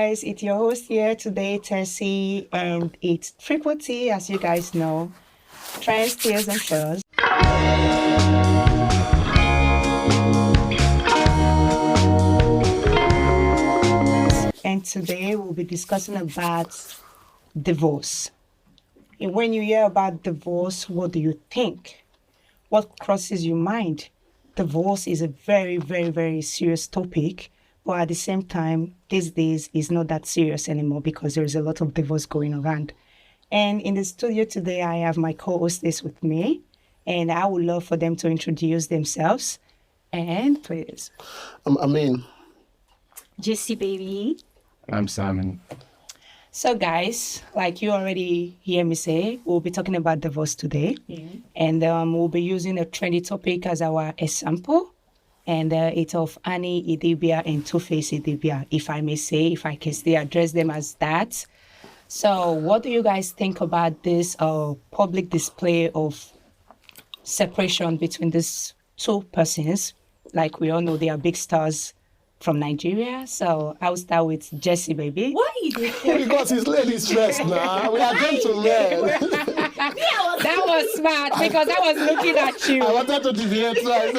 guys, it's your host here today, Tessie, and it's Triple T, as you guys know, Trends, Tears, and Shows. And today we'll be discussing about divorce. And when you hear about divorce, what do you think? What crosses your mind? Divorce is a very, very, very serious topic. But at the same time, these days, it's not that serious anymore because there's a lot of divorce going around. And in the studio today, I have my co-hostess with me. And I would love for them to introduce themselves. And please. I mean, Jesse, baby. I'm Simon. So guys, like you already hear me say, we'll be talking about divorce today. And we'll be using a trendy topic as our example. And it's of Annie, Idibia, and Two-Face Idibia, if I may say, if I can still address them as that. So what do you guys think about this public display of separation between these two persons? Like we all know they are big stars from Nigeria. So I'll start with Jesse, baby. Why you doing because his ladies dressed now. We are going to learn. That was smart because I was looking at you. I wanted to deviate. So I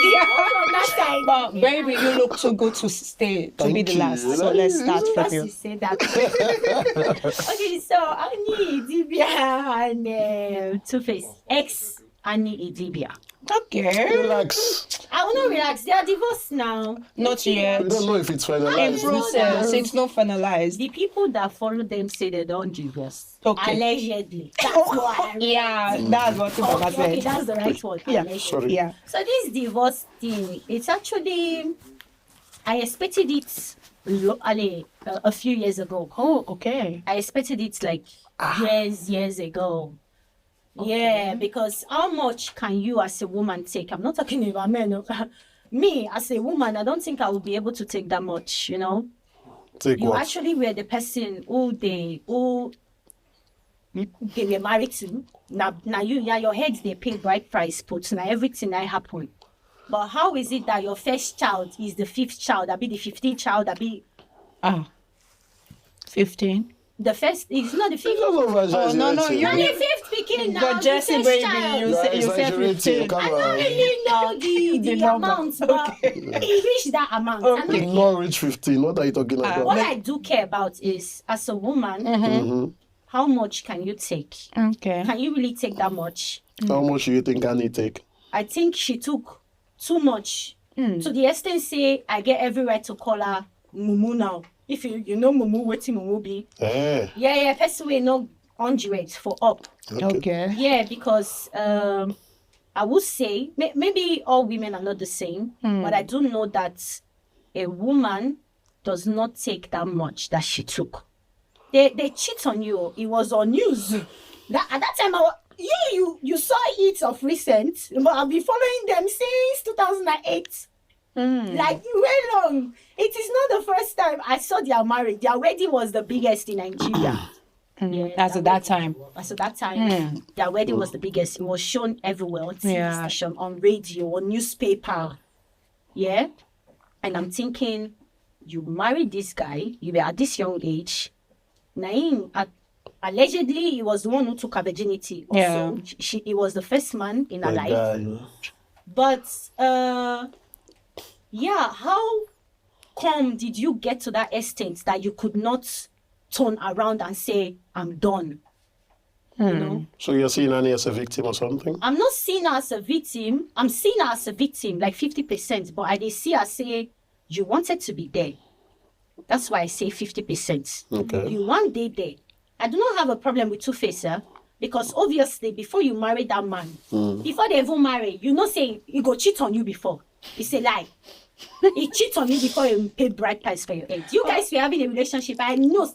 Yeah. But baby, you look too good to stay to Thank be the you. last. So let's start from you you. say that? Okay, so Annie Idibia and Two-Face. Ex Annie Idibia. Okay. relax. I will not relax. They are divorced now. Not yet. We don't know if it's In finalized. process, it's not finalized. The people that follow them say they don't divorce. Okay. Allegedly. That's what I read. Yeah, that's what Mama Okay, said. that's the right word. Yeah. Allegedly. Sorry. Yeah. So this divorce thing, it's actually, I expected it a few years ago. Oh, okay. I expected it like years ago. Yeah, because how much can you as a woman take? I'm not talking about men. Me as a woman, I don't think I will be able to take that much, you know. Take You what? actually were the person who they were married to. Now your head they pay bride price, but now everything that happen. But how is it that your first child is the fifth child? That be the 15th child? That be 15. the first? It's not the fifth. Oh, no, Not you- the fifth speaking now. But the Jesse, first baby, child. you said you said 15. Come I don't on. really know the number. amount, but it reached that amount. Okay. And Not reach 15. What are you talking about? what I do care about is, as a woman, how much can you take? Okay. Can you really take that much? How much do you think Annie take? I think she took too much. To the extent, say, I get every right to call her Mumu now. If you know Mumu, waiting Mumu be. Eh. Yeah, person way no 100 for up. Okay. Yeah, because I would say maybe all women are not the same, but I do know that a woman does not take that much that she took. They cheat on you. It was on news. That at that time, you saw it of recent, but I've been following them since 2008. Like very long. It is not the first time I saw their marriage. Their wedding was the biggest in Nigeria. Yeah, As at that time. As at that time, their wedding was the biggest. It was shown everywhere on TV Yeah. station, on radio, on newspaper. Yeah, and I'm thinking, you married this guy. You were at this young age. Naim, allegedly, he was the one who took her virginity. Yeah. Also, he was the first man in her The life. guy. But yeah, how come did you get to that extent that you could not turn around and say, I'm done? You know? So you're seeing Annie as a victim or something? I'm not seeing her as a victim. I'm seeing her as a victim, like 50%. But I did see her say, you wanted to be there. That's why I say 50%. Okay. You one day there. I do not have a problem with Two-Face, because obviously before you marry that man, before they even marry, you know say he go cheat on you before. It's a lie. He cheat on you before you pay bride price for your head. You guys were having a relationship. I know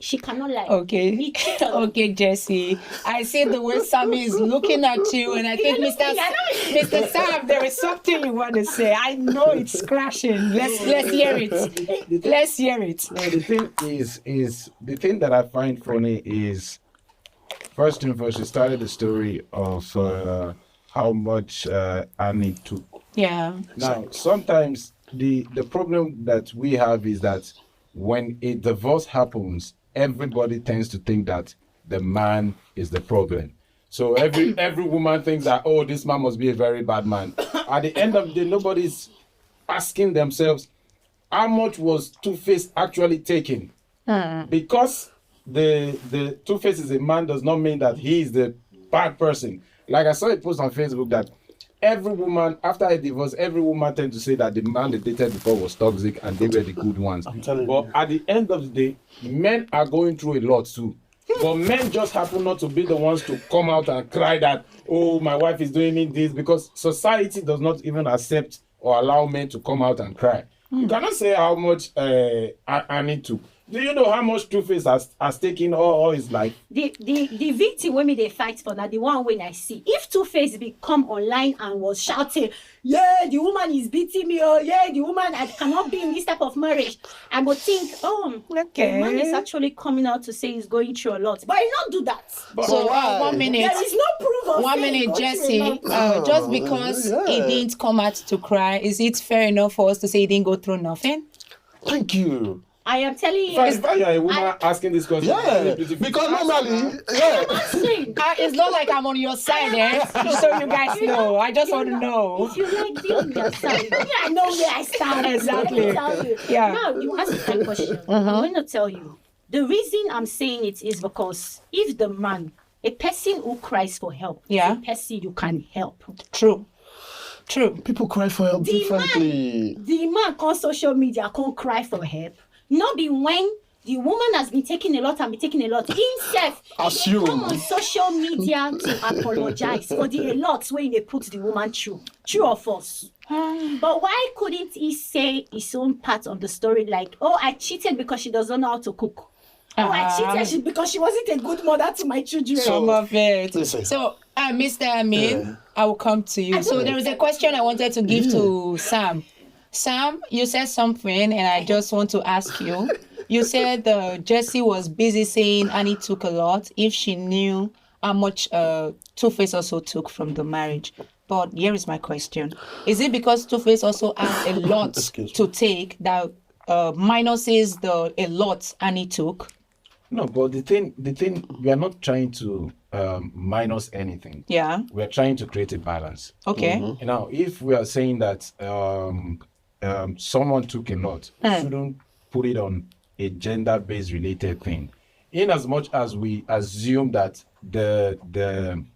she cannot lie. Okay. He cheat on you. Okay, Jesse. I see the way Sammy is looking at you, and I think, Mr. Sam, there is something you want to say. I know it's crashing. Let's hear it. Let's hear it. No, the thing is the thing that I find funny is, first and first, you started the story of how much Annie took. Yeah. Now, sometimes the problem that we have is that when a divorce happens, everybody tends to think that the man is the problem. So every woman thinks that, oh, this man must be a very bad man. At the end of the day, nobody's asking themselves, how much was Two-Face actually taking? Because the Two-Face is a man does not mean that he is the bad person. Like I saw a post on Facebook that every woman, after a divorce, every woman tends to say that the man they dated before was toxic and they were the good ones. But at the end of the day, men are going through a lot too. But men just happen not to be the ones to come out and cry that, oh, my wife is doing me this, because society does not even accept or allow men to come out and cry. You cannot say how much I need to. Do you know how much Two-Face has taken all his life? The victim when they fight for that, the one when I see. If Two-Face become online and was shouting, yeah, the woman is beating me, or yeah, the woman, I cannot be in this type of marriage, I would think, oh, Okay. the man is actually coming out to say he's going through a lot. But I not do that. So why? 1 minute. There is no proof of 1 saying minute, he's going Jesse. through a lot. Just because he yeah. didn't come out to cry, is it fair enough for us to say he didn't go through nothing? Thank you. I am telling you, If you're a woman asking this question, Yeah, because normally, yeah. It's not like I'm on your side, eh? So you guys know. I just want to know. if you like being yourself, I know where I stand. Exactly. Let me tell you. Yeah. Now you ask that question. I'm going to tell you. The reason I'm saying it is because if the man, a person who cries for help, Yeah. is a person you can help. True. People cry for help differently. The man on social media can't cry for help. Not be when the woman has been taking a lot and be taking a lot. Himself, he come on social media to apologize for the a lot when they put the woman through. True or false? But why couldn't he say his own part of the story, like, oh, I cheated because she doesn't know how to cook. Oh, I cheated because she wasn't a good mother to my children. Some of it. Listen. So, Mr. Amin, I will come to you. So there is a question I wanted to give to Sam. Sam, you said something, and I just want to ask you. You said Jessie was busy saying Annie took a lot if she knew how much Two-Face also took from the marriage. But here is my question. Is it because Two-Face also has a lot to take that minuses the a lot Annie took? No, but the thing, we are not trying to minus anything. Yeah. We are trying to create a balance. Okay. Now, if we are saying that someone took a lot, we shouldn't put it on a gender-based related thing. In as much as we assume that the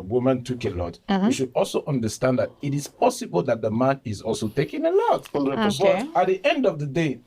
woman took a lot, we should also understand that it is possible that the man is also taking a lot. 100%. Okay. But at the end of the day,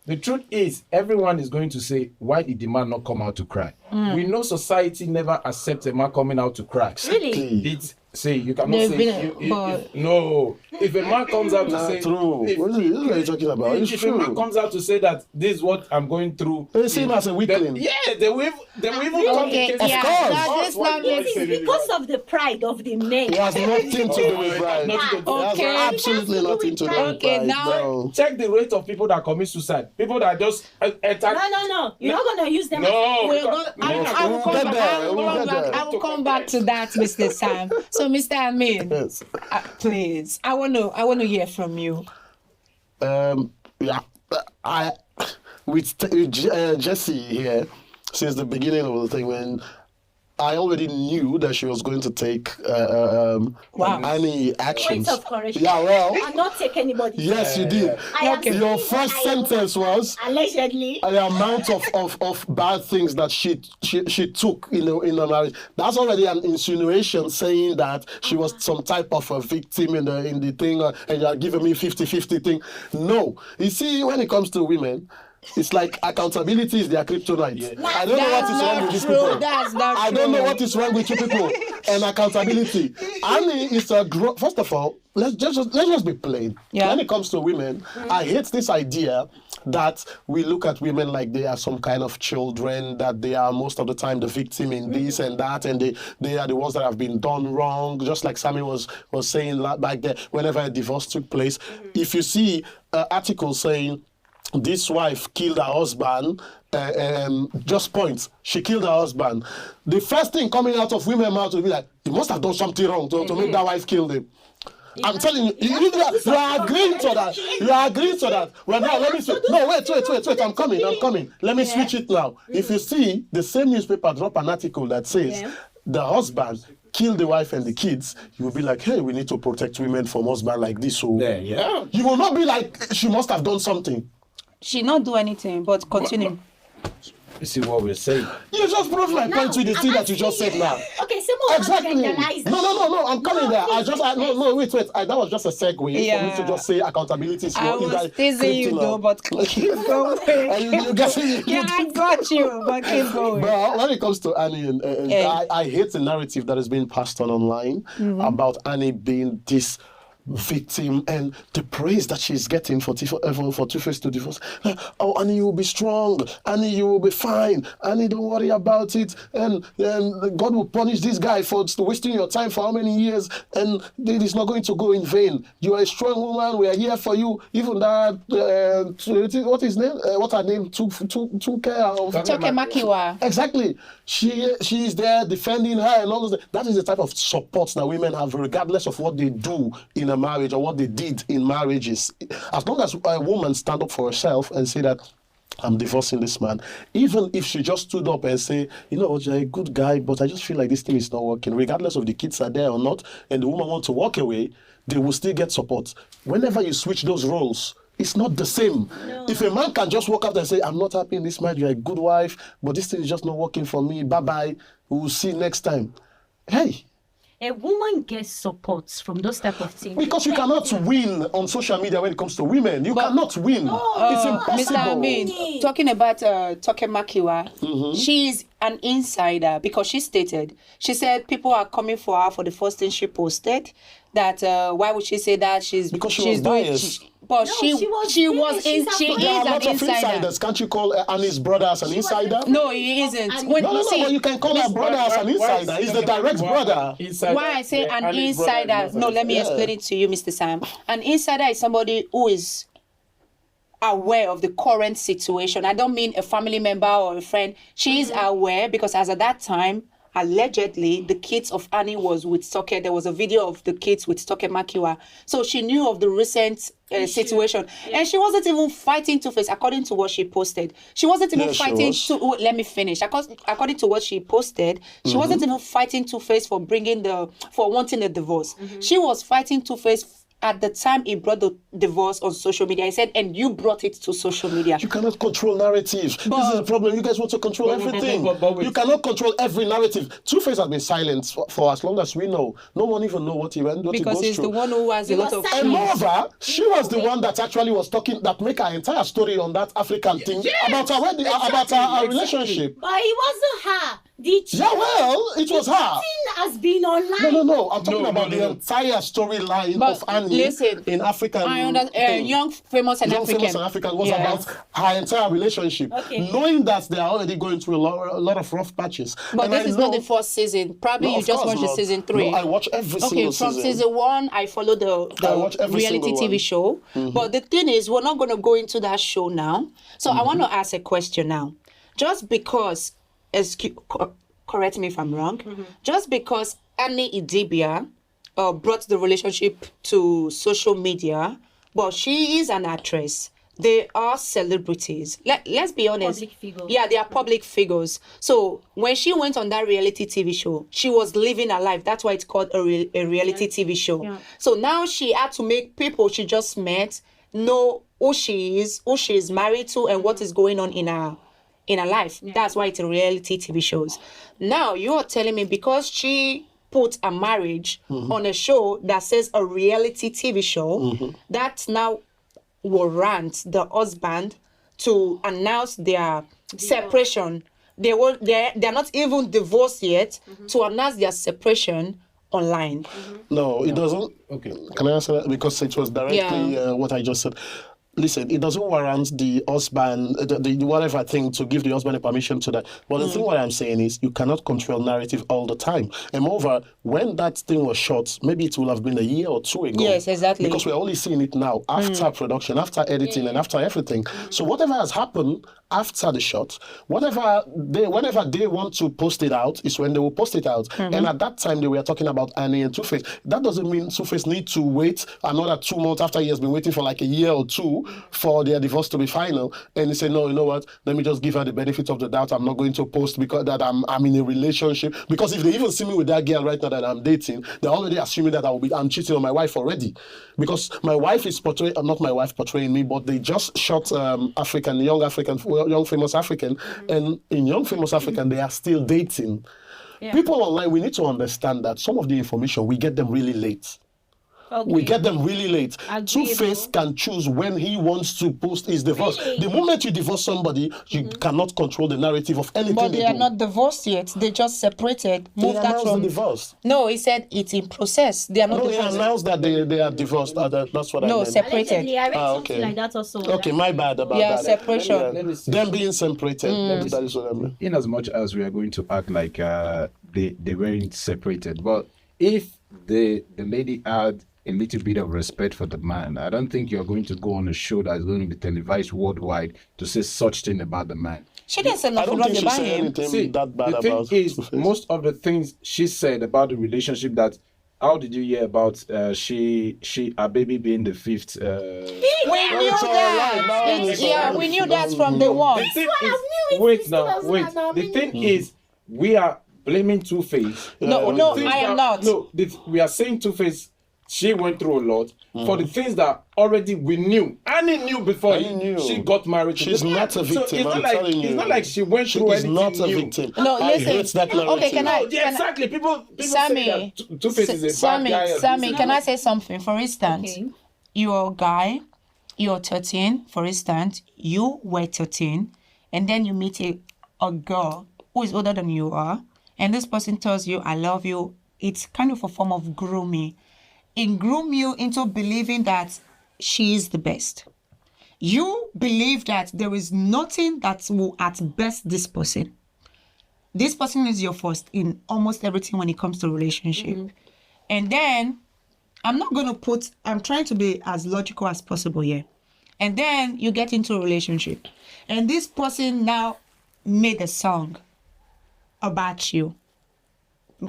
the truth is, everyone is going to say, why did the man not come out to cry? We know society never accepts a man coming out to cry. Really? It's say you cannot They've say been- but- no. If a man comes out to say True. What are you talking about? It's if a man true. comes out to say that this is what I'm going through, They see him as a weakling. they will even come Okay, against yeah, course. that is not It is because of the pride of the men. It has nothing to do with pride. Nothing to do- It has Okay. absolutely nothing to do with Okay, pride. now- No. Check the rate of people that commit suicide. People that just attack. No. You're not going to use them. No, We'll go, I will We'll come get back. there, I will we'll come get back. there. I will come back to that, Mr. Sam. So, Mr. Amin, Yes. please, I want to hear from you. Yeah. I with Jessie here since the beginning of the thing when I already knew that she was going to take any actions. Points of correction. Yeah, well, And not take anybody. yes, you did. I am saying Your that first I am- sentence was Allegedly. the amount of bad things that she took in the marriage. That's already an insinuation saying that she was some type of a victim in the thing, and you are giving me 50-50 thing. No, you see, when it comes to women, it's like accountability is their kryptonite. I don't know what is wrong with these people. That's not I true. don't know what is wrong with you people and accountability. Annie is a first of all, let's just be plain. Yeah. When it comes to women, I hate this idea that we look at women like they are some kind of children, that they are most of the time the victim in this and that, and they are the ones that have been done wrong. Just like Sammy was saying back there, whenever a divorce took place, if you see articles saying this wife killed her husband, just points, she killed her husband. The first thing coming out of women's mouth will be like, he must have done something wrong to make that wife kill him. I'm telling you, you are agreeing to that. You are agreeing to that. Well, now let me switch. No, wait. I'm coming. Let me switch it now. If you see the same newspaper drop an article that says the husband kill the wife and the kids, you will be like, hey, we need to protect women from husband like this. So you will not be like, she must have done something. She not do anything, but continue. You see what we're saying? You just proved my point with the thing that you just said now. Okay, someone Exactly. No. I'm coming there. Wait. That was just a segue for me to just say accountability is I was teasing you though, but keep going. I got you, but keep going. But when it comes to Annie, I hate the narrative that is being passed on online about Annie being this victim and the praise that she's getting for Two-Face to divorce. Oh, Annie, you will be strong. Annie, you will be fine. Annie, don't worry about it. And God will punish this guy for wasting your time for how many years, and it is not going to go in vain. You are a strong woman. We are here for you. Even that, what his name? What her name? Took care of. Toke Makiwa. Exactly. She is there defending her and all those. That is the type of support that women have, regardless of what they do in a marriage or what they did in marriages. As long as a woman stand up for herself and say that I'm divorcing this man, even if she just stood up and say, you know, you're a good guy, but I just feel like this thing is not working, regardless of the kids are there or not, and the woman wants to walk away, they will still get support. Whenever you switch those roles, it's not the same. No. If a man can just walk up and say, I'm not happy in this marriage, you're a good wife, but this thing is just not working for me, bye-bye, we'll see next time. Hey, a woman gets support from those type of things. Because you cannot win on social media when it comes to women. You cannot win. It's impossible. Mr. Amin, talking about Toke Makiwa, she's an insider because she said people are coming for her for the first thing she posted. That why would she say that? Because she was biased. But she is an insider. Insiders. Can't you call Annie's brother as an insider? No, he isn't. No, you can call her brother as an insider. He's the direct brother. Why I say an insider? No, let me explain it to you, Mr. Sam. An insider is somebody who is aware of the current situation. I don't mean a family member or a friend. She is aware because as at that time, allegedly, the kids of Annie was with Toke. There was a video of the kids with Toke Makiwa. So she knew of the recent situation. Yeah. And she wasn't even fighting Two-Face, according to what she posted. She wasn't even fighting... let me finish. According to what she posted, she wasn't even fighting Two-Face for wanting a divorce. She was fighting Two-Face at the time he brought the divorce on social media. He said, and you brought it to social media. You cannot control narratives. This is the problem. You guys want to control everything. You cannot control every narrative. Two-Face has been silent for as long as we know. No one even know what he went through. Because he's the one who has a lot of... And moreover, she was the one that actually was talking, that make her entire story on that African thing about her wedding, about her relationship. But it wasn't her. It was her. Has been online. No. I'm talking about the entire storyline of Annie in African. Young, famous and African was about her entire relationship. Okay. Knowing that they are already going through a lot of rough patches. But this is not the first season. Probably you just watched the season 3. No, I watch every single season. From season 1, I follow the reality TV show. But the thing is, we're not going to go into that show now. So I want to ask a question now. Just because... correct me if I'm wrong. Just because Annie Idibia brought the relationship to social media, but she is an actress. They are celebrities. Let's be honest. Public figures. Yeah, they are public figures. So when she went on that reality TV show, she was living her life. That's why it's called a reality TV show. Yeah. So now she had to make people she just met know who she is married to, and what is going on in her life. Yeah. That's why it's a reality TV shows. Now you are telling me because she put a marriage on a show that says a reality TV show, that now warrant the husband to announce their separation. They're not even divorced yet to announce their separation online. No, it doesn't. Okay, can I answer that? Because it was directly what I just said. Listen, it doesn't warrant the husband, the whatever thing to give the husband a permission to that. But the thing what I'm saying is you cannot control narrative all the time. And moreover, when that thing was shot, maybe it will have been a year or 2 ago. Yes, exactly. Because we're only seeing it now after production, after editing, and after everything. So whatever has happened after the shot. Whenever they want to post it out, is when they will post it out. And at that time, they were talking about Annie and Two-Face. That doesn't mean Two-Face need to wait another 2 months after he has been waiting for like a year or two for their divorce to be final. And he said, no, you know what? Let me just give her the benefit of the doubt. I'm not going to post because that I'm in a relationship. Because if they even see me with that girl right now that I'm dating, they're already assuming that I'm cheating on my wife already. Because my wife is portraying, not my wife portraying me, but they just shot Young Famous African, and in Young Famous African, they are still dating. Yeah. People online, we need to understand that some of the information, we get them really late. Okay. We get them really late. Agreeable. Two-Face can choose when he wants to post his divorce. Really? The moment you divorce somebody, you cannot control the narrative of anything But they they are do. not divorced yet. They just separated. They Moved that announced the from. divorce. No, he said it's in process. They are not No, he divorced. announced that they are divorced. That's what No, I meant. separated. Allegedly, I read Ah, something okay. like that also. Okay, my bad about Yeah, that. separation. Let me see. Them being separated. That is what I mean. In as much as we are going to act like they weren't separated, but if the lady had a little bit of respect for the man, I don't think you're going to go on a show that's going to be televised worldwide to say such thing about the man. She didn't say I nothing don't wrong think she about said him. anything See, that bad the thing about is, Two-Face. most of the things she said about the relationship that. How did you hear about her baby being the fifth? We knew it's all right. Now that. it's all Yeah, right. we knew that from the one. The thing why I is, knew it wait since now, wait. 2009. The thing is, we are blaming Two-Face. No, for the no, things I am that- not. No, we are saying Two-Face. She went through a lot for the things that already we knew. Annie knew before Annie knew. she got married. to She's the man. not a victim, So it's I'm not like, telling you. It's not like she went She through is anything not a new. victim. No, I listen. hate that narrative. Okay, can I? No, yeah, exactly. People Sammy, say that Two-Face is a bad guy. or Sammy, this can I and say something? For instance, Okay. you're a guy, you're 13, for instance, you were 13, and then you meet a girl who is older than you are, and this person tells you, I love you. It's kind of a form of grooming. It groom you into believing that she is the best. You believe that there is nothing that will at best this person. This person is your first in almost everything when it comes to relationship. And then I'm trying to be as logical as possible here. And then you get into a relationship. And this person now made a song about you,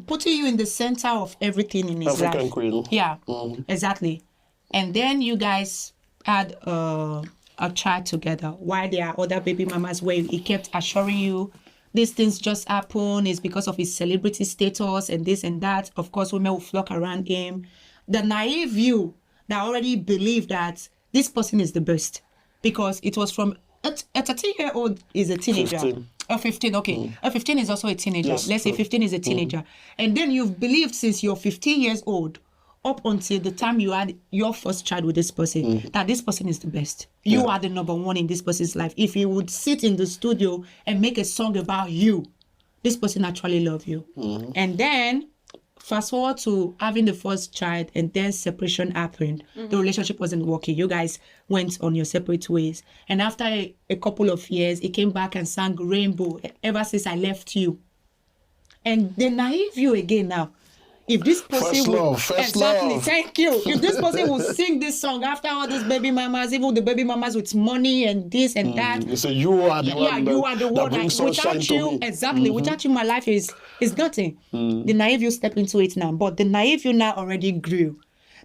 putting you in the center of everything in his African life. queen. Yeah, exactly. And then you guys had a child together while there are other baby mamas where he kept assuring you these things just happen, it's because of his celebrity status and this and that. Of course, women will flock around him. The naive you that already believe that this person is the best because it was from a 13-year-old is a teenager. 15. 15, okay. A 15 is also a teenager. Yes. Let's say 15 is a teenager. And then you've believed since you're 15 years old up until the time you had your first child with this person, that this person is the best. You are the number one in this person's life. If he would sit in the studio and make a song about you, this person actually love you. And then fast forward to having the first child and then separation happened. The relationship wasn't working. You guys went on your separate ways. And after a couple of years, he came back and sang Rainbow, Ever Since I Left You. And the naive you again now. If this person First will, love, first exactly, love. thank you. If this person will sing this song after all these baby mamas, even the baby mamas with money and this and that, You say you are the one you are the that one. brings Like, sunshine without to you, me. exactly. Without you, my life is nothing. The naive you step into it now, but the naive you now already grew.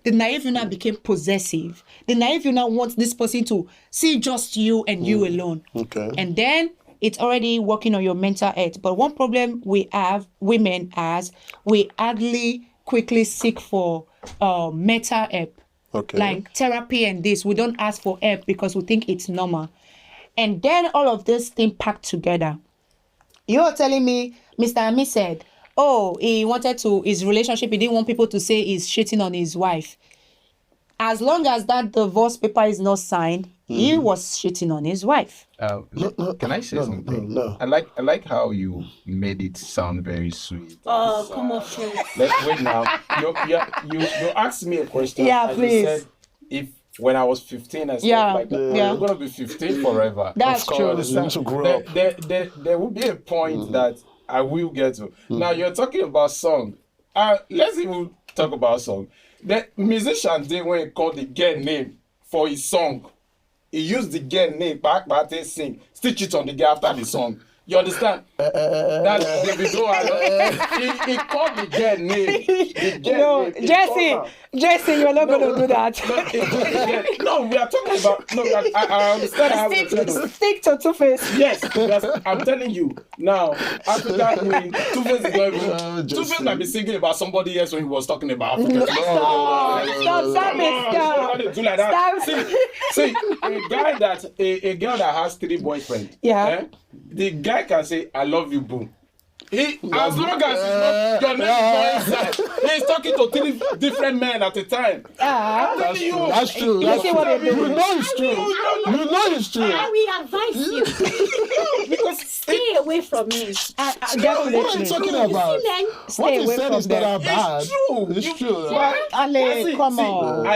The naive you now became possessive. The naive you now wants this person to see just you and you alone. Okay. And then it's already working on your mental health. But one problem we have, women as, we hardly quickly seek for mental help. Okay. Like therapy and this. We don't ask for help because we think it's normal. And then all of this thing packed together. You're telling me, Mr. Ami said, oh, he wanted to, his relationship, he didn't want people to say he's cheating on his wife. As long as that divorce paper is not signed, he was cheating on his wife. Can I say something? no. I like how you made it sound very sweet. Oh, come on, friend. Let's wait now. You asked me a question. Yeah, and please. You said if when I was 15 and stuff Yeah, like that, yeah. I'm gonna be 15 forever. That's Of true. course, you need to grow up. There will be a point that I will get to. Now you're talking about song. Let's even talk about song. The musician did when he called the girl name for his song. He used the girl name back they sing. still cheat on the girl after the song. You understand? That he called the girl name. The girl No, name, he Jesse, called her. Jesse, you're not going to do that. No, we are talking about. No, I understand how we're trying to. Stick to Two-Face. Yes, I'm telling you now. Africa Queen, Two-Face is not even. Two-Face might be singing about somebody else when he was talking about Africa. Stop, Sam, Why they do like that? Stop. See, a guy that a girl that has 3 boyfriends. Yeah. The guy can say, "I love you, boo." As long as your name is not inside, he's talking to 3 different men at a time. That's true. That's true. You see what they do? You know it's true. You know it's true. And we advise you because stay away from me. What are you talking about? Men, What Stay he away said from is not them. that bad. It's true. It's true. Ale, come on.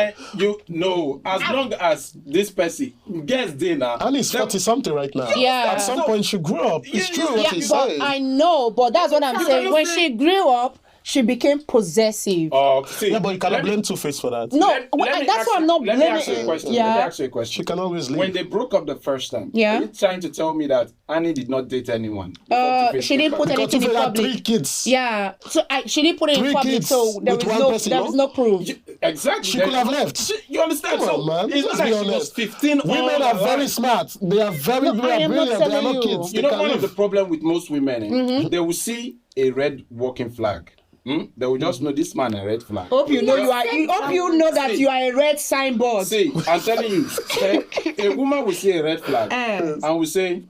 As long as this person gets there now. And he's 40 something right now. Yeah. At some point she grew up. It's true what he But said. I know, but that's what I'm saying. When she grew up, she became possessive. See, Yeah, but you cannot blame Two-Face for that. No, Let me that's ask why I'm you- not Let me blaming ask you a question. Yeah. Let me ask you a question. She can always leave. When they broke up the first time, Yeah. are you trying to tell me that Annie did not date anyone? before Two-Face She didn't broke put up? because anything in Two-Face had 3 public. kids. Yeah, so she didn't put it in 3 public, kids so there with was one no person, there no? was no proof. Exactly. She could have left. You understand? Come So on, man. it's not Let's like be she was honest. 15. Women all are her very life. smart. They are very I am not brilliant. They are telling not you. kids. You They know, can one of the live. problem with most women, they will see a red walking flag. They will just know this man a red flag. Hope you know that you are a red signboard. See, I'm telling you, a woman will see a red flag and will say,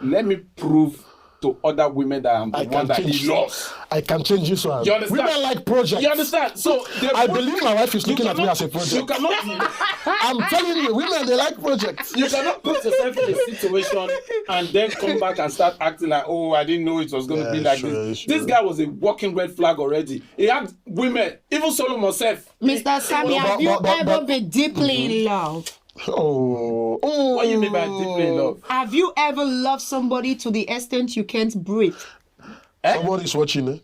"Let me prove to other women that I'm the I one can that change he loves." I can change this one. You understand? Women like projects. You understand? So I believe my wife is looking at me as a You project. cannot. I'm telling you, women, they like projects. You cannot put yourself in a situation and then come back and start acting like, "Oh, I didn't know it was going to be like sure, this." sure. This guy was a walking red flag already. He had women, even Solomon self. Mr. Sammy, No, have you but- ever been deeply in love? Oh. What do you mean by deeply in love? Have you ever loved somebody to the extent you can't breathe? Somebody's watching, eh?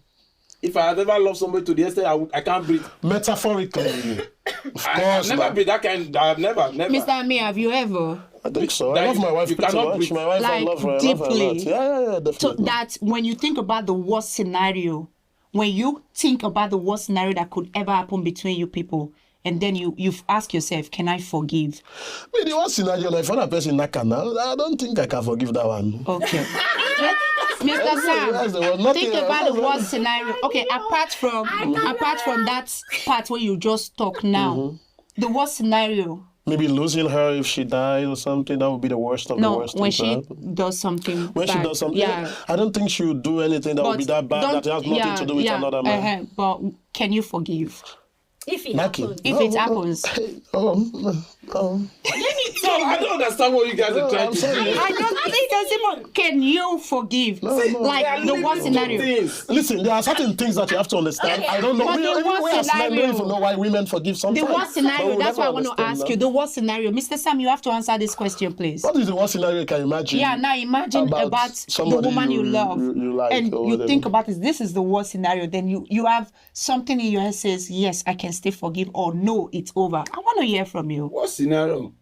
If I had ever loved somebody to the extent I can't breathe, Metaphorically. Of I've course. never man. been that kind. I've never. Mr. Ami, have you ever? I think so. That I love my wife you pretty cannot much. breathe. My wife, I Like, love her. I love her a lot. deeply. Yeah, So definitely. that when you think about the worst scenario, when you think about the worst scenario that could ever happen between you people, and then you ask yourself, can I forgive? I mean, the one scenario, like, if another person knock her now, I don't think I can forgive that one. Okay. Mr. That's the one. Sam, Nothing think else. about the worst scenario. Okay, apart from that part where you just talk now, the worst scenario. Maybe losing her if she dies or something, that would be the worst of the No, worst. when things to she happen. does something When she bad. does something, Yeah. I don't think she would do anything that would be that bad that it has nothing to do with another man. But can you forgive if it Naki. happens. if it happens? So I don't understand what you guys are trying I'm to sorry. do. I don't think there's even. Can you forgive? Like the worst scenario. Things. Listen, there are certain things that you have to understand. I don't know. But We, the even worst we as men scenario- don't even know why women forgive The sometimes. worst scenario. But we'll That's why I never want to understand ask that. you. The worst scenario, Mr. Sam. You have to answer this question, please. What is the worst scenario you can imagine? Yeah, now imagine about the somebody woman you love, you like, and or you whatever. think about this is the worst scenario. Then you have something in your head says, yes, I can still forgive, or no, it's over. I want to hear from you. What scenario?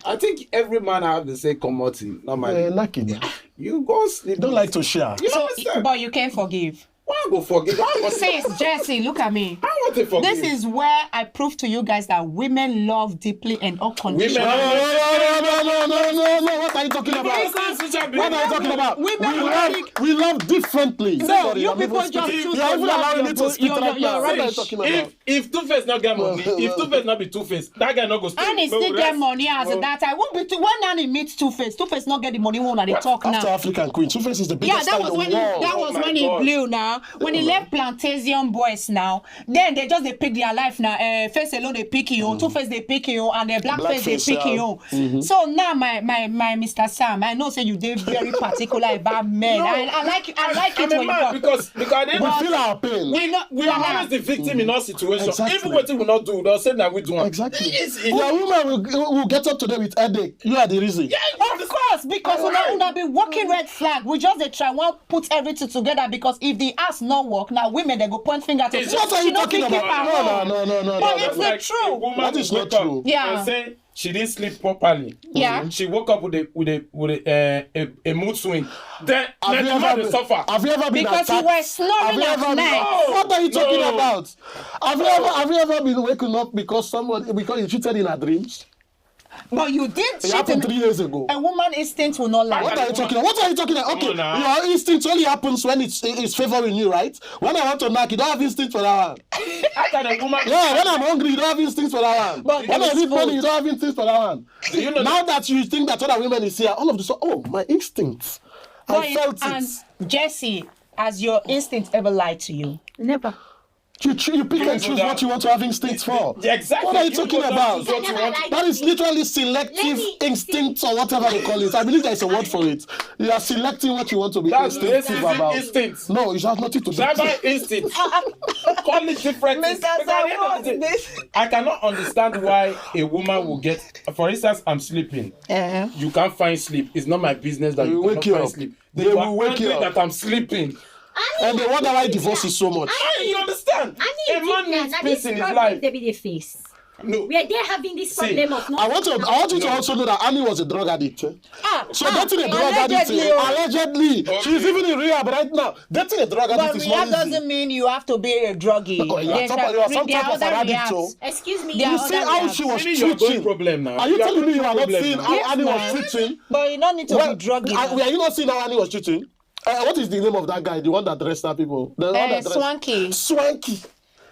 I think every man have the same commodity. Normally, Lucky, man. you go sleep. Don't like to share. You So, understand? but you can forgive. Why go forgive? Why go Says Jesse, look at me. I want to forgive. This is where I prove to you guys that women love deeply and unconditionally. No. What are you talking about? What are you talking about? We love differently. No, Sorry, you I'm people even just speaking. choose You're to even love allowing me your to speak your- right your now. What are you rubbish. talking about? If Two-Face not get money, if Two-Face not be Two-Face, that guy not go stay. And he still get money as that. I won't be too. When Annie meets Two-Face, Two-Face not get the money when they talk After now. African Queen, Two-Face is the Yeah, biggest that star was in when the he, world. that was Oh my when he God. blew now. When he left Plantation Boys now, then they just they pick their life now. Face alone they pick you, Two-Face they pick you, and the Blackface they Blackface, pick yeah. you. So now my Mr. Sam, I know say you did very particular about men. No. I like it I'm when a you man talk. because at the end We of feel our pain. we are always the victim in all situations. Exactly. Even what we not do, they'll say that we do. Exactly. It's, Your woman will get up today with headache. You are the reason. Of course, because una be walking red flag. We just they try one put everything together because if the ass not work. Now women they go point finger to What are you talking about? No. But it's Like the truth. a woman That is will not wake up true. Yeah. and say she didn't sleep properly. Yeah. She woke up with a mood swing. Then Have let you the man ever suffer. have you ever been Because you attacked? were snoring Have you at ever been, night. what are you talking No. about? Have you ever been waking up because you cheated in her dreams? But you did It cheat happened in 3 years ago. a woman instinct will not lie. What are you talking about? What are you talking about? Okay, Come on now. your instinct only happens when it's favoring you, right? When I want to knock, you don't have instinct for that one. How can a woman? Yeah, when I'm hungry, you don't have instinct for that one. But When I there need is money, food. you don't have instinct for that one. Do you know Now that you think that other women is here, all of this, oh, my instincts. I felt And it. Jesse, has your instinct ever lied to you? Never. You pick and choose what you want to have instincts for. Yeah, exactly. What are you You talking go down about? to what you want. That is literally selective instincts or whatever they call it. I believe there's a word for it. You are selecting what you want to be That's instinctive racism about. instincts. No, it has nothing to do. Tribal instinct. Call it different things. Mr. Because at the end of the day, I cannot understand why a woman will get. For instance, I'm sleeping. You can't find sleep. It's not my business that They you will cannot wake you find up. sleep. They You will are wake you angry up. that I'm sleeping. And they wonder why divorce is so much. You understand? A man needs peace in his life. They be the face. No. We are there having this problem of I not. want you to also know that Annie was a drug addict. So dating a drug addict, allegedly, she's even in rehab right now. Dating a drug But addict is rehab not easy. doesn't mean you have to be a druggie. Oh, you are There's some there type are of an other addict, rehabs. too. Excuse me. There You are see other how rehabs. she was Meaning you're going treating. problem now. Are you You are telling me you are not problem seeing now. how Yes, Annie ma'am. was treating? But you don't need to be druggy. Are you not seeing how Annie was treating? What is the name of that guy? The one that dressed that people? The one that dressed... Swanky. Swanky.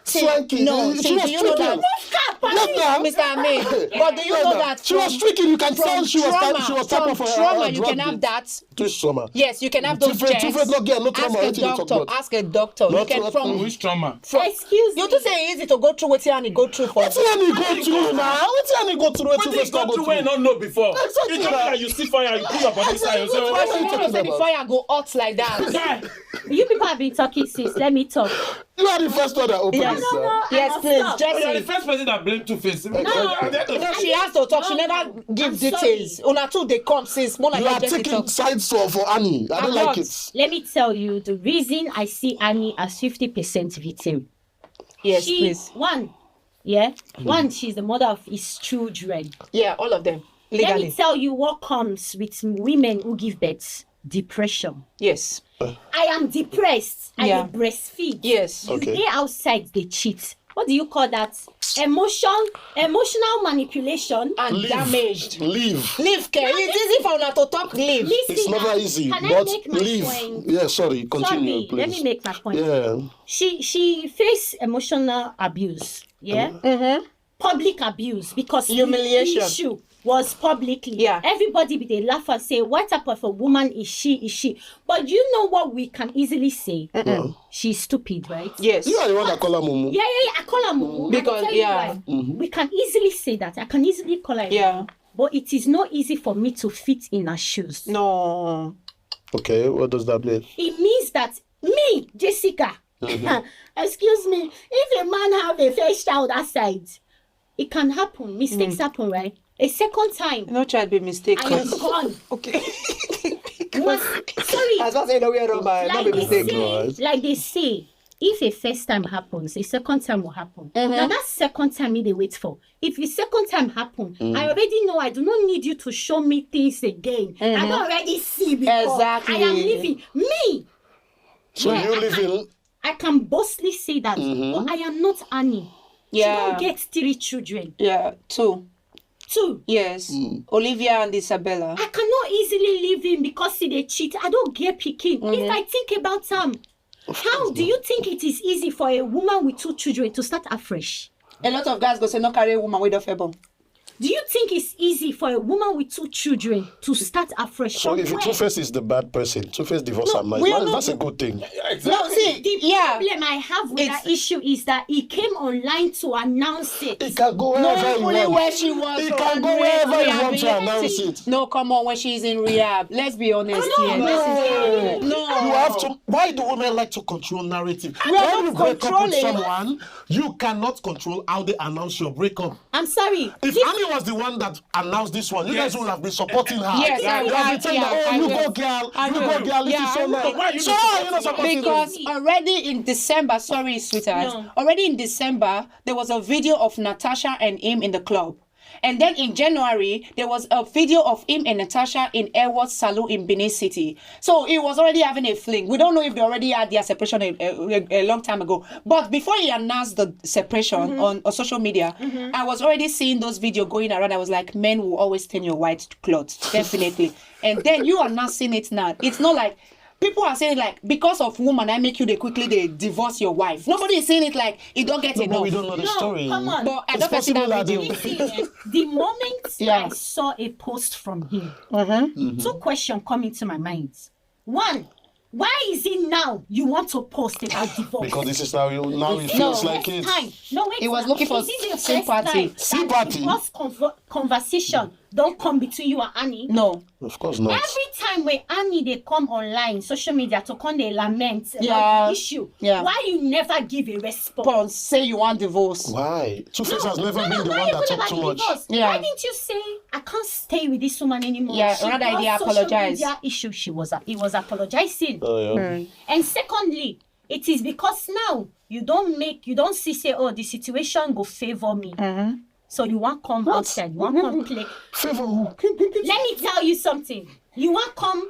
See, Swanky. no, She see, was do you know tricking. that? Yes, Mr. Ahmed, but do you know that she was tricking? You can tell she was type of trauma, a you drug can have deal. that. Twist trauma. Yes, you can have those Different jets. not get no Ask trauma. a What you talk doctor. about? Ask a doctor. You Not can what- from Which trauma? Excuse you me. to say easy to go through what you go through for. What's Annie go through now? What's Annie go through? What did you go through when you don't know before? Exactly It's just that. like you see fire, you put your body side. You say, But What she are you never talking said the about? fire go hot like that. guy. You people have been talking since. Let me talk. You are the first one that opened Yes. this. No, Yes, I'll please, stop. You're the Jesse. first person that blame Two-Face. No, she has to talk. She never give I'm details. Una two they come since more like You are Jesse taking talk. sides for Annie. I don't I'm like not. it. Let me tell you the reason I see Annie as 50% victim. Yes, She please. one, yeah, one. She's the mother of his children. Yeah, all of them Let me legally. tell you what comes with women who give birth: depression. Yes. I am depressed. Yeah. I dey breastfeed. Yes. Okay. They outside they cheat. What do you call that? Emotional manipulation. And damaged. Leave. Leave, care. It's easy for una to talk. Leave. Listen, It's never easy, can I but make my leave. point? Yeah, sorry. Continue, Sorry, please. let me make my point. Yeah. She faced emotional abuse. Yeah. Public abuse because Humiliation. the issue was publicly. Yeah. Everybody be they laugh and say, what type of a woman is she? Is she? But you know what we can easily say? She's stupid, right? Yes. You are the one that call her Mumu. Yeah. I call her Mumu. Because, I'll tell you yeah. why. We can easily say that. I can easily call her. Yeah. Mumu. But it is not easy for me to fit in her shoes. No. Okay, what does that mean? It means that me, Jessica, excuse me, if a man have a first child outside, it can happen. Mistakes happen, right? A second time, No child be mistaken. I am gone. Okay. Sorry, As I say, no, we are not like be they, mistaken. Right. say, like they say, if a first time happens, a second time will happen. Now that second time me they wait for. If the second time happen, I already know I do not need you to show me things again. I don't already see before. Exactly. I am living me. So Yeah, you live in... I can boastly say that, but I am not Annie. Yeah. She don't get 3 children. Yeah, 2. 2. Yes. Olivia and Isabella. I cannot easily leave him because he they cheat. I don't get picking. If I think about how do you think it is easy for a woman with 2 children to start afresh? A lot of guys go say no carry a woman with a feeble. Do you think it's easy for a woman with 2 children to start afresh? So if somewhere? Two-Face is the bad person, Two-Face divorce her we are marriage, not- that's a good thing. No, see, The yeah. problem I have with It's- that issue is that he came online to announce it. It can go wherever Knowing you fully want. where she was. It from can go rehab, wherever you want to rehabilitation. announce it. No, come on, when she's in rehab. Let's be honest here. No. No. You have why do women like to control narrative? are When not you break up with controlling. someone, you cannot control how they announce your breakup. I'm sorry. If Annie was the one that announced this one, you guys would have been supporting her. Yes, you have been saying that, I you will. go girl, I you will. go girl, this Yeah, is so I will. nice. Why are you So not why are you not supporting supporting Because already in December, sorry, sweetheart, No. already in December, there was a video of Natasha and him in the club. And then in January, there was a video of him and Natasha in Airwatch Salon in Benin City. So he was already having a fling. We don't know if they already had their separation a long time ago. But before he announced the separation on social media, I was already seeing those videos going around. I was like, men will always stain your white clothes, definitely. And then you are not seeing it now. It's not like... People are saying like, because of woman, I make you they divorce your wife. Nobody is saying it like, you don't get No, enough. but we don't know the No, story. come on. But I It's don't see possible that that video. they- The moment Yeah. I saw a post from him, Mm-hmm. two questions come into my mind. One, why is it now you want to post about divorce? Because this is now it Is it feels the like first it. time? No, wait. He was now. looking for Is it the first sympathy. time Sympathy? that divorce conversation don't come between you and Annie? No. Of course not. Every time when Annie they come online, social media to come they lament Yeah. about the issue. Yeah. Why you never give a response? Paul, say you want divorce. Why? Two-Face has never been the not one that even talked too about much. divorce. Yeah. Why didn't you say I can't stay with this woman anymore? Yeah, She rather brought they social apologize. media issue. He was apologizing. Oh, yeah. And secondly, it is because now you don't say, oh, the situation go favor me. So you want come outside, you want come play. Favor who? Let me tell you something. You want come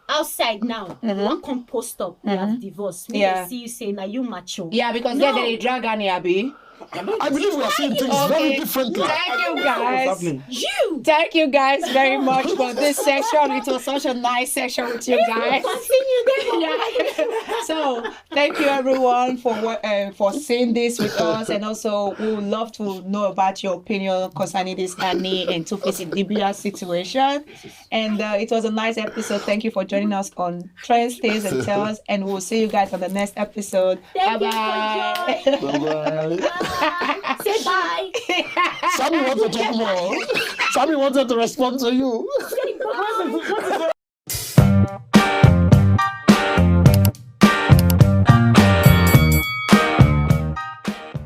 outside now. You want come post up. You have divorced. Me Yeah. they see you say, now you macho. Yeah, because No. then they drag Annie Abby. I believe we are seeing things very differently. Thank you guys. happening? You Thank you guys very much for this section. It was such a nice section with you guys. continue then. Yeah. So thank you everyone for seeing this with us, and also we would love to know about your opinion concerning this Annie and Two-Face Idibia situation. And it was a nice episode. Thank you for joining us on Trends, Tales, and Tales, and we'll see you guys on the next episode. Thank you for Bye-bye. joining. Bye-bye. Say bye. Sammy wanted to talk more. Sammy wanted to respond to you. Say bye.